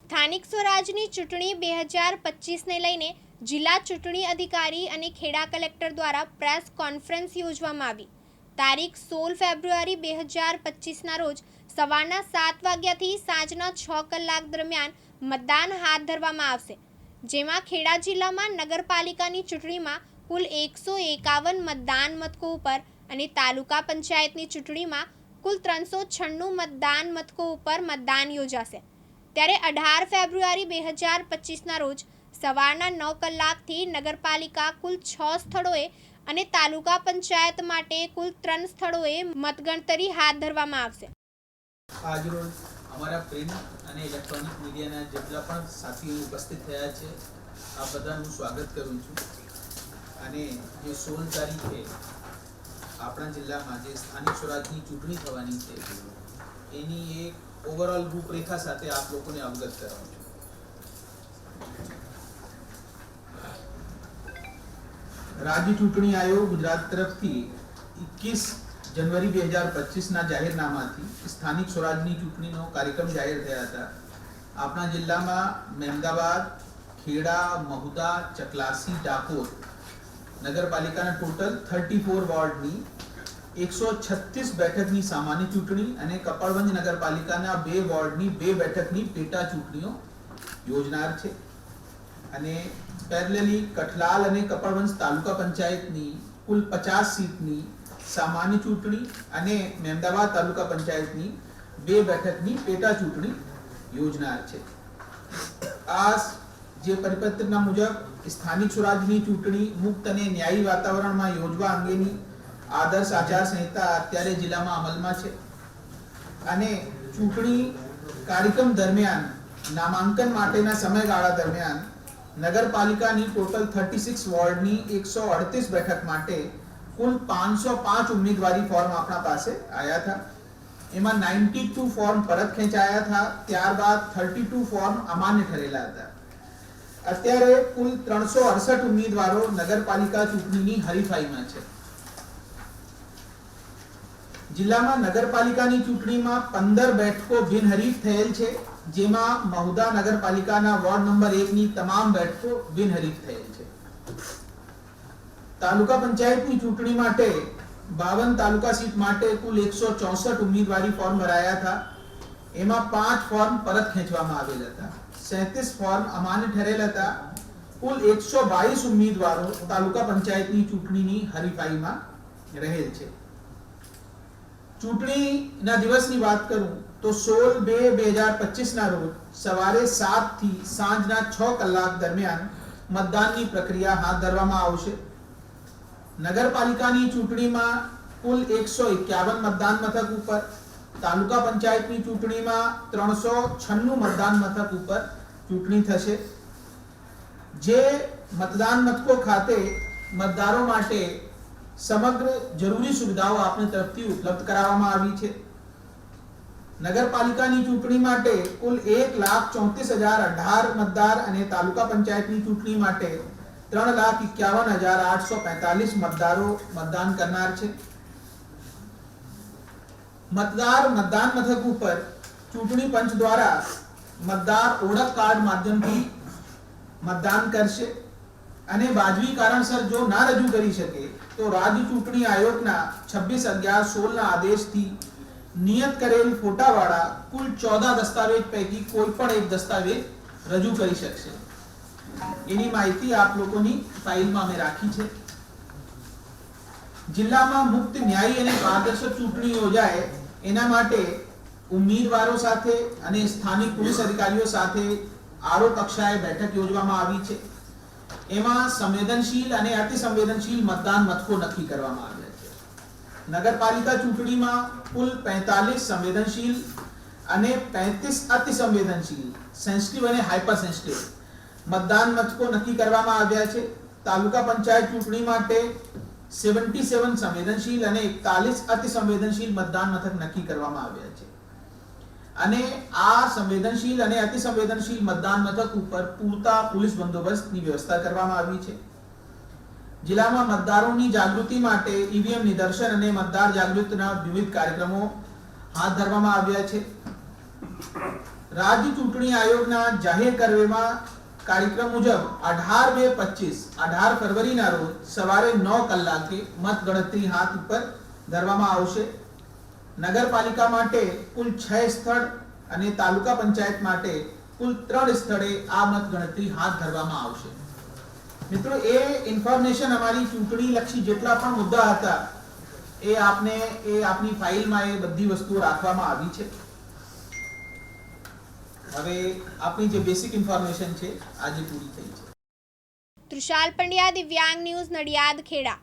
સ્થાનિક સ્વરાજની ચૂંટણી 2025ને લઈને જિલ્લા ચૂંટણી અધિકારી અને ખેડા કલેક્ટર દ્વારા પ્રેસ કોન્ફરન્સ યોજવામાં આવી. તારીખ 16 ફેબ્રુઆરી 2025ના રોજ સવારના 7 વાગ્યાથી સાંજના 6 કલાક દરમિયાન મતદાન હાથ ધરવામાં આવશે. જેમાં ખેડા જિલ્લામાં નગરપાલિકાની ચૂંટણીમાં કુલ 151 મતદાન મથકો ઉપર અને તાલુકા પંચાયતની ચૂંટણીમાં કુલ 396 મતદાન મથકો ઉપર મતદાન યોજાશે. ત્યારે 18 ફેબ્રુઆરી 2025ના રોજ સવારના 9 કલાકથી નગરપાલિકા કુલ 6 સ્થળોએ અને તાલુકા પંચાયત માટે કુલ 3 સ્થળોએ મતગણતરી હાથ ધરવામાં આવશે. આજરોજ અમારા પ્રિન્ટ અને ઇલેક્ટ્રોનિક મીડિયાના જેટલા પણ સાથીઓ ઉપસ્થિત થયા છે, આ બધાનું સ્વાગત કરું છું. અને જે 16 તારીખે આપણા જિલ્લામાં જે સ્થાનિક સ્વરાજની ચૂંટણી થવાની છે એની એક ઓવરઓલ રૂપરેખા સાથે આપ લોકોને અવગત કરાવું છું. રાજ્ય ચૂંટણી આયોગ ગુજરાત તરફથી 21 જનવરી 2025ના જાહેરનામાથી સ્થાનિક સ્વરાજની ચૂંટણીનો કાર્યક્રમ જાહેર થયા હતા. આપણા જિલ્લામાં મહેમદાવાદ, ખેડા, મહુદા, ચકલાસી, ડાકોર નગરપાલિકાના ટોટલ 34 વોર્ડની 136 બેઠકની સામાન્ય ચૂંટણી અને કપડવંજ નગરપાલિકાના 2 વોર્ડની 2 બેઠકની પેટા ચૂંટણીઓ યોજનાર છે. અને પેરેલલી કઠલાલ અને કપડવંજ તાલુકા પંચાયતની કુલ 50 સીટની સામાન્ય ચૂંટણી અને મહેમદાવાદ તાલુકા પંચાયતની 2 બેઠકની પેટા ચૂંટણી યોજનાર છે. આ જે પરિપત્રના મુજબ સ્થાનિક સ્વરાજની ચૂંટણી મુક્ત અને ન્યાયી વાતાવરણમાં યોજવા અંગેની આદર્શ આચાર સંહિતા અત્યારે જિલ્લામાં અમલમાં છે. અને ચૂંટણી કાર્યક્રમ દરમિયાન નામાંકન માટેના સમયગાળા દરમિયાન નગરપાલિકાની ટોટલ 36 વોર્ડની 138 બેઠક માટે કુલ 505 ઉમેદવારી ફોર્મ આપણા પાસે આવ્યા હતા. એમાં 92 ફોર્મ પરત ખેંચાયા હતા. ત્યારબાદ 32 ફોર્મ અમાન્ય ઠરેલા હતા. અત્યારે કુલ 368 ઉમેદવારો નગરપાલિકા ચૂંટણીની હરીફાઈમાં છે. જિલ્લામાં નગરપાલિકાની ચૂંટણીમાં 15 બેઠકો બિનહરીફ થયેલ છે, જેમાં મહુદા નગરપાલિકાના વોર્ડ નંબર 1 ની તમામ બેઠકો બિનહરીફ થયેલ છે. તાલુકા પંચાયતની ચૂંટણી માટે 52 તાલુકા સીટ માટે કુલ 164 ઉમેદવારી ફોર્મ ભરાયા હતા. એમાં 5 ફોર્મ પરત ખેંચવામાં આવેલ હતા. 37 ફોર્મ અમાન્ય ઠરેલ હતા. કુલ 122 ઉમેદવારો તાલુકા પંચાયતની ચૂંટણીની હરીફાઈમાં રહેલ છે. ચૂંટણીના દિવસની વાત કરું તો 16/2/2025ના રોજ સવારે 7 થી સાંજના 6 કલાક દરમિયાન મતદાનની પ્રક્રિયા હાથ ધરવામાં આવશે. નગરપાલિકાની ચૂંટણીમાં કુલ 151 મતદાન મથક ઉપર, તાલુકા પંચાયતની ચૂંટણીમાં 396 મતદાન મથક ઉપર ચૂંટણી થશે. જે મતદાન મથકો ખાતે મતદારો માટે સમગ્ર જરૂરી સુવિધાઓ આપની તરફથી ઉપલબ્ધ કરાવવામાં આવી છે. નગરપાલિકાની ચૂંટણી માટે કુલ 1,34,018 મતદાર અને તાલુકા પંચાયતની ચૂંટણી માટે 3,51,845 મતદારો મતદાન કરનાર છે. મતદાર મતદાન મથક ઉપર ચૂંટણી પંચ દ્વારા મતદાર ઓળખ કાર્ડ માધ્યમથી મતદાન કરશે. અને વાજબી કારણસર જો ના રજૂ કરી શકે તો રાજ્ય ચૂંટણી આયોગના 26/11/16ના આદેશથી નિયત કરેલ ફોટાવાળા કુલ 14 દસ્તાવેજ પૈકી કોઈ પણ એક દસ્તાવેજ રજૂ કરી શકશે. એની માહિતી આપ લોકોની ફાઇલમાં અમે રાખી છે. જિલ્લામાં મુક્ત, ન્યાયી અને પારદર્શક ચૂંટણી યોજાય એના માટે ઉમેદવારો સાથે અને સ્થાનિક પોલીસ અધિકારીઓ સાથે આરો કક્ષાએ બેઠક યોજવામાં આવી છે. એમાં સંવેદનશીલ અને અતિ સંવેદનશીલ મતદાન મથકો નક્કી કરવામાં આવ્યા છે. નગરપાલિકા ચૂંટણીમાં કુલ 45 સંવેદનશીલ અને 35 અતિ સંવેદનશીલ સેન્સિટિવ અને હાઇપર સેન્સિટિવ મતદાન મથકો નક્કી કરવામાં આવ્યા છે. તાલુકા પંચાયત ચૂંટણી માટે 77 સંવેદનશીલ અને 41 અતિ સંવેદનશીલ મતદાન મથક નક્કી કરવામાં આવ્યા છે. અને આ સંવેદનશીલ અને અતિ સંવેદનશીલ મતદાન મથક ઉપર પૂરતા પોલીસ બંદોબસ્તની વ્યવસ્થા કરવામાં આવી છે. જિલ્લામાં મતદારોની જાગૃતિ માટે ઈવીએમ નિદર્શન અને મતદાર જાગૃતિના વિવિધ કાર્યક્રમો હાથ ધરવામાં આવ્યા છે. રાજ્ય ચૂંટણી આયોગના જાહેર કરેલા કાર્યક્રમ મુજબ 18 ફરવરીના રોજ સવારે 9 કલાકે મતગણતરી હાથ ઉપર ધરવામાં આવશે. નગરપાલિકા માટે કુલ 6 સ્થળ અને તાલુકા પંચાયત માટે કુલ 3 સ્થળે આ મતગણતરી હાથ ધરવામાં આવશે. મિત્રો, એ ઇન્ફોર્મેશન અમારી ચૂંટણી લક્ષી જેટલા પણ મુદ્દા હતા એ આપની ફાઇલમાં એ બધી વસ્તુઓ રાખવામાં આવી છે. હવે આપની જે બેસિક ઇન્ફોર્મેશન છે આજે પૂરી થઈ છે. તૃષાલ પંડ્યા, દિવ્યાંગ ન્યૂઝ, નડિયાદ, ખેડા.